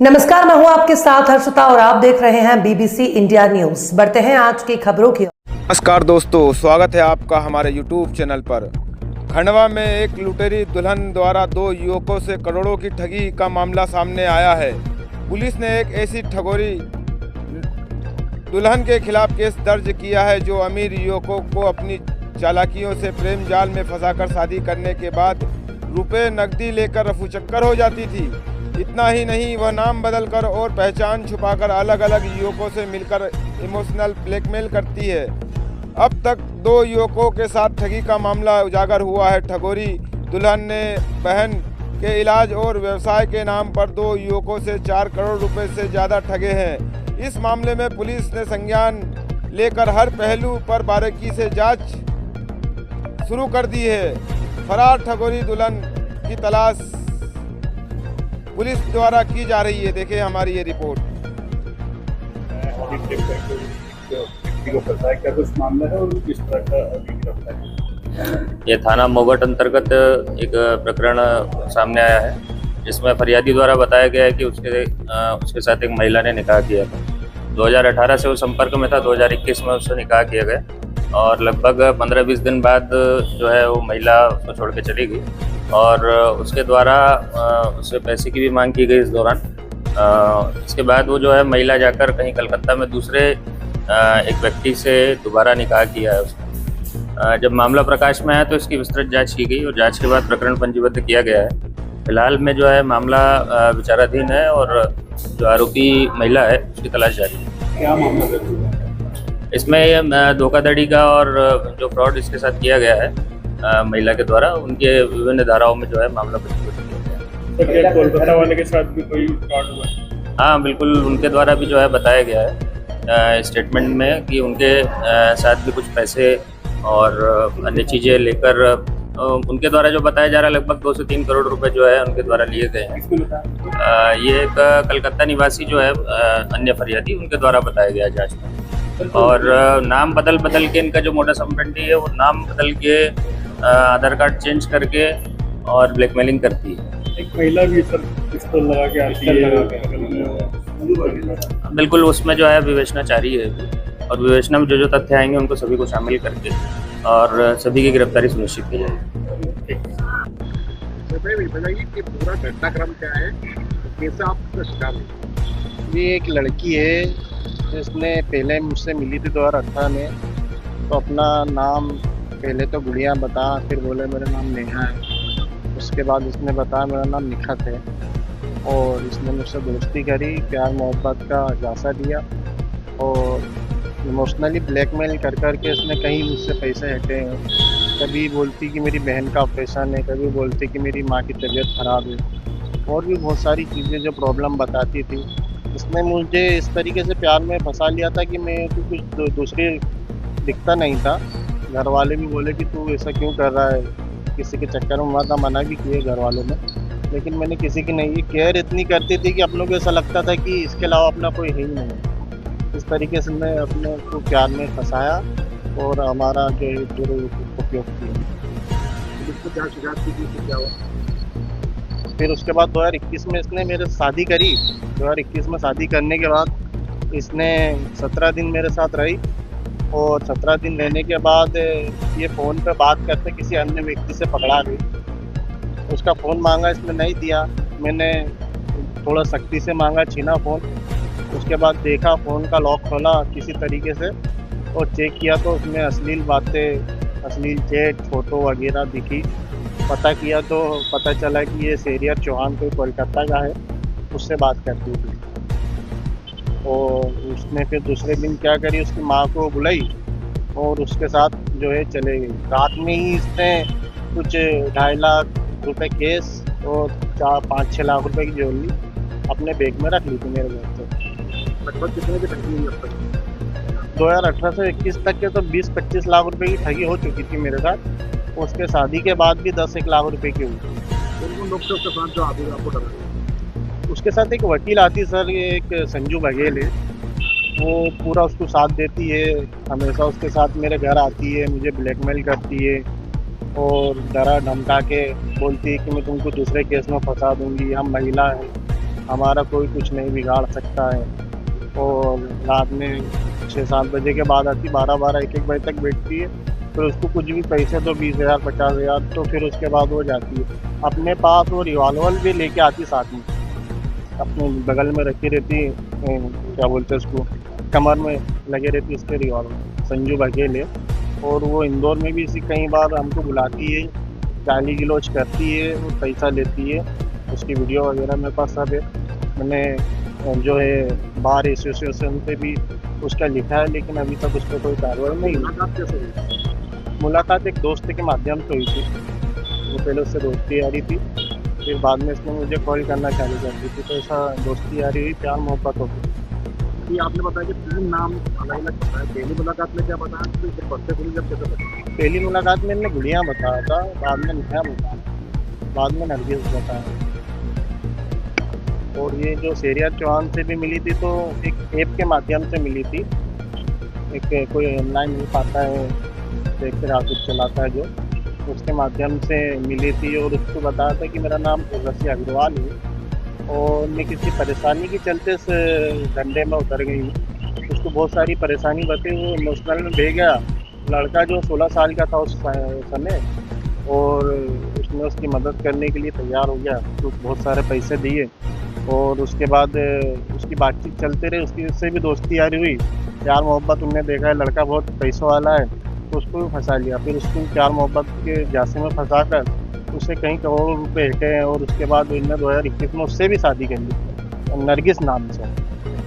नमस्कार, मैं हूं आपके साथ हर्षिता और आप देख रहे हैं बीबीसी इंडिया न्यूज। बढ़ते हैं आज की खबरों की। नमस्कार दोस्तों, स्वागत है आपका हमारे यूट्यूब चैनल पर। खंडवा में एक लुटेरी दुल्हन द्वारा 2 युवकों से करोड़ों की ठगी का मामला सामने आया है। पुलिस ने एक ऐसी ठगोरी दुल्हन के खिलाफ केस दर्ज किया है जो अमीर युवकों को अपनी चालाकियों से प्रेम जाल में फंसाकर शादी करने के बाद रुपए नकदी लेकर रफूचक्कर हो जाती थी। इतना ही नहीं, वह नाम बदलकर और पहचान छुपाकर अलग अलग युवकों से मिलकर इमोशनल ब्लैकमेल करती है। अब तक 2 युवकों के साथ ठगी का मामला उजागर हुआ है। ठगोरी दुल्हन ने बहन के इलाज और व्यवसाय के नाम पर 2 युवकों से 4 करोड़ रुपए से ज़्यादा ठगे हैं। इस मामले में पुलिस ने संज्ञान लेकर हर पहलू पर बारीकी से जांच शुरू कर दी है। फरार ठगोरी दुल्हन की तलाश पुलिस द्वारा की जा रही है। देखिए हमारी ये रिपोर्ट। ये थाना मोगट अंतर्गत एक प्रकरण सामने आया है, जिसमें फरियादी द्वारा बताया गया है कि उसके साथ एक महिला ने निकाह किया था। 2018 से वो संपर्क में था, 2021 में उससे निकाह किया गया और लगभग 15-20 दिन बाद जो है वो महिला उसको छोड़ के चली गई और उसके द्वारा उससे पैसे की भी मांग की गई इस दौरान। इसके बाद वो जो है महिला जाकर कहीं कलकत्ता में दूसरे एक व्यक्ति से दोबारा निकाह किया है उसने। जब मामला प्रकाश में आया तो इसकी विस्तृत जांच की गई और जांच के बाद प्रकरण पंजीबद्ध किया गया है। फिलहाल में जो है मामला विचाराधीन है और जो आरोपी महिला है उसकी तलाश जारी है। क्या मामला? इसमें धोखाधड़ी का और जो फ्रॉड इसके साथ किया गया है महिला के द्वारा, उनके विभिन्न धाराओं में जो है मामला पंजीबद्ध किया गया है। कोलकाता वाले के साथ भी कोई फ्रॉड हुआ? हाँ बिल्कुल, उनके द्वारा भी जो है बताया गया है स्टेटमेंट में कि उनके साथ भी कुछ पैसे और अन्य चीज़ें लेकर उनके द्वारा जो बताया जा रहा है लगभग 2 से 3 करोड़ रुपए जो है उनके द्वारा लिए गए हैं। ये एक कलकत्ता निवासी जो है अन्य फरियादी, उनके द्वारा बताया गया जांच में। और नाम बदल के इनका जो मोडस ऑपरेंडी है वो नाम बदल के आधार कार्ड चेंज करके और ब्लैकमेलिंग करती है। एक महिला भी सर पिस्तौल लगा के आती है। बिल्कुल, उसमें जो है विवेचना जारी है और विवेचना में जो तथ्य आएंगे उनको सभी को शामिल करके और सभी की गिरफ्तारी सुनिश्चित की जाएगी। बताइए कि पूरा घटनाक्रम क्या है, कैसे आप शिकार हुए? ये एक लड़की है जिसने पहले मुझसे मिली थी 2018 में। तो अपना नाम पहले तो गुड़िया बता, फिर बोले मेरा नाम नेहा है। उसके बाद उसने बताया मेरा नाम निखत है और इसने मुझसे दोस्ती करी, प्यार मोहब्बत का जासा दिया और इमोशनली ब्लैकमेल कर के इसने कहीं मुझसे पैसे हटे हैं। कभी बोलती कि मेरी बहन का ऑपरेशन है, कभी बोलती कि मेरी माँ की तबीयत ख़राब है और भी बहुत सारी चीज़ें जो प्रॉब्लम बताती थी। इसने मुझे इस तरीके से प्यार में फंसा लिया था कि मैं तो कुछ दूसरी दिखता नहीं था। घर वाले भी बोले कि तू ऐसा क्यों कर रहा है, किसी के चक्कर में मत, मना भी किए घर वालों ने, लेकिन मैंने किसी की नहीं। केयर इतनी करती थी कि अपनों को ऐसा लगता था कि इसके अलावा अपना कोई है ही नहीं। इस तरीके से मैं अपने को प्यार में फंसाया और हमारा जो उपयोग किया। क्या हुआ? फिर उसके बाद 2021 में इसने मेरे शादी करी। 2021 में शादी करने के बाद इसने 17 दिन मेरे साथ रही और 17 दिन रहने के बाद ये फ़ोन पे बात करते किसी अन्य व्यक्ति से पकड़ा गई। उसका फ़ोन मांगा, इसने नहीं दिया। मैंने थोड़ा सख्ती से मांगा, छीना फ़ोन। उसके बाद देखा, फ़ोन का लॉक खोला किसी तरीके से और चेक किया तो उसमें अश्लील बातें, अश्लील चैट, फ़ोटो वगैरह दिखी। पता किया तो पता चला कि ये शेरियर चौहान कोई कोलकाता का है, उससे बात करती थी। और उसने फिर दूसरे दिन क्या करी, उसकी माँ को बुलाई और उसके साथ जो है चले गई। रात में ही इसने कुछ 2.5 लाख रुपए केस और 4-5-6 लाख रुपए की ज्वेलरी अपने बैग में रख ली थी मेरे घर से। लगभग कितने की ठगी हुई अब तक? 2018 से 21 तक के तो 20-25 लाख रुपए की ठगी हो चुकी थी मेरे साथ। उसके शादी के बाद भी 10-1 लाख रुपए की हुई। उन लोग से उसके साथ जो आदमी आपको डरा? उसके साथ एक वकील आती सर, ये एक संजू बघेल है, वो पूरा उसको साथ देती है। हमेशा उसके साथ मेरे घर आती है, मुझे ब्लैकमेल करती है और डरा धमका के बोलती है कि मैं तुमको दूसरे केस में फंसा दूंगी, हम महिला हैं। हमारा कोई कुछ नहीं बिगाड़ सकता है। और रात में 6-7 बजे के बाद आती, 12-12 1-1 बजे तक बैठती है। फिर उसको कुछ भी पैसे दो, 20,000 50,000, तो फिर उसके बाद वो जाती है। अपने पास वो रिवॉल्वर भी लेके आती साथ में, अपने बगल में रखी रहती, क्या बोलते हैं उसको, कमर में लगे रहती इसके रिवॉल्वर, संजू बघेल है। और वो इंदौर में भी इसी कई बार हमको बुलाती है, गाली गलौज करती है और पैसा लेती है। उसकी वीडियो वगैरह मेरे पास सब है। मैंने जो है बार एसोसिएशन पे भी उसका लिखा है, लेकिन अभी तक उस पर कोई कार्रवाई नहीं हुई। मुलाकात कैसे हुई? मुलाकात एक दोस्त के माध्यम से हुई थी। वो पहले उससे दोस्ती यारी थी, फिर बाद में इसने मुझे कॉल करना चालू कर दी थी, तो ऐसा दोस्ती यारी हुई, प्यार मोहब्बत हो गई। अभी आपने बताया कि 3 नाम अलग अलग बताया, पहली मुलाकात में क्या बताया, फिर बच्चे को जब कैसे बताया? पहली मुलाकात में इन्हें गुड़िया बताया था, बाद में नया बताया, बाद में नरगिस बताया। और ये जो शेरिया चौहान से भी मिली थी, तो एक ऐप के माध्यम से मिली थी। एक कोई ऑनलाइन मिल पाता है, देख कर ऑफिस चलाता है जो, उसके माध्यम से मिली थी। और उसको बताया था कि मेरा नाम उर्वशी अग्रवाल है और मैं किसी परेशानी के चलते इस धंधे में उतर गई हूँ। उसको बहुत सारी परेशानी बताई, वो इमोशनल में बह गया। लड़का जो 16 साल का था उस समय, और उसने उसकी मदद करने के लिए तैयार हो गया, तो बहुत सारे पैसे दिए। और उसके बाद उसकी बातचीत चलते रही, उसकी उससे भी दोस्ती यारी हुई, प्यार मोहब्बत। उनने देखा है लड़का बहुत पैसों वाला है, तो उसको भी फंसा लिया। फिर उसको प्यार मोहब्बत के झांसे में फंसा कर उससे कई करोड़ों रुपए हटे हैं। और उसके बाद उन्होंने 2021 में उससे भी शादी कर ली, नरगिस नाम से,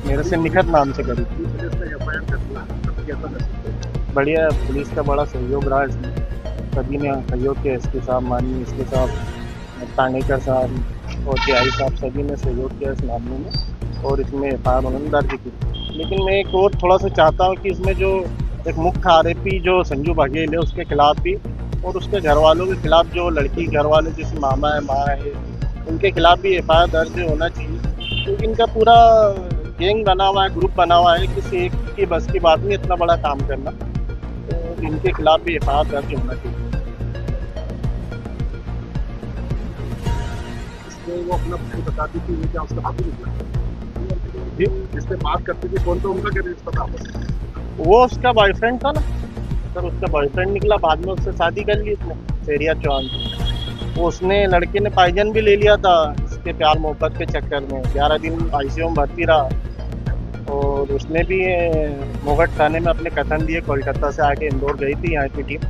मेरे से निखत नाम से करी। पुलिस ने एफआईआर कर दिया, अब कैसा महसूस? बढ़िया, पुलिस का बड़ा सहयोग रहा इसमें, सभी ने सहयोग किया। एसपी साहब माननीय, इसके साहब तानेकर साहब और टीआई साहब, सभी ने सहयोग किया इस मामले में, और इसमें एफआईआर उन्होंने दर्ज की। लेकिन मैं एक और थोड़ा सा चाहता हूँ कि इसमें जो एक मुख्य आरोपी जो संजू बघेल है, उसके खिलाफ भी, और उसके घर वालों के खिलाफ, जो लड़की घर वाले जैसे मामा है, माँ है, उनके खिलाफ भी एफआईआर दर्ज होना चाहिए। क्योंकि इनका पूरा गैंग बना हुआ है, ग्रुप बना हुआ है, किसी एक की बस की बात नहीं इतना बड़ा काम करना। तो इनके खिलाफ भी एफआईआर दर्ज होना चाहिए। इसमें वो अपना खुद बताती थी, ये क्या उसका हाथ ही निकला? जिससे बात करती थी कौन, तो उनका क्या रिश्ता था आपस में? वो उसका बॉयफ्रेंड था ना सर, उसका बॉयफ्रेंड निकला, बाद में उससे शादी कर ली उसने, शेरिया चौहान से। वो उसने, लड़के ने पाइजन भी ले लिया था इसके प्यार मोहब्बत के चक्कर में, 11 दिन आईसीयू में भर्ती रहा। और उसने भी मोगट थाने में अपने कथन दिए, कोलकाता से आके इंदौर गई थी यहाँ की टीम,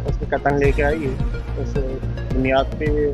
उसके कथन लेके आई है, उस बुनियाद पे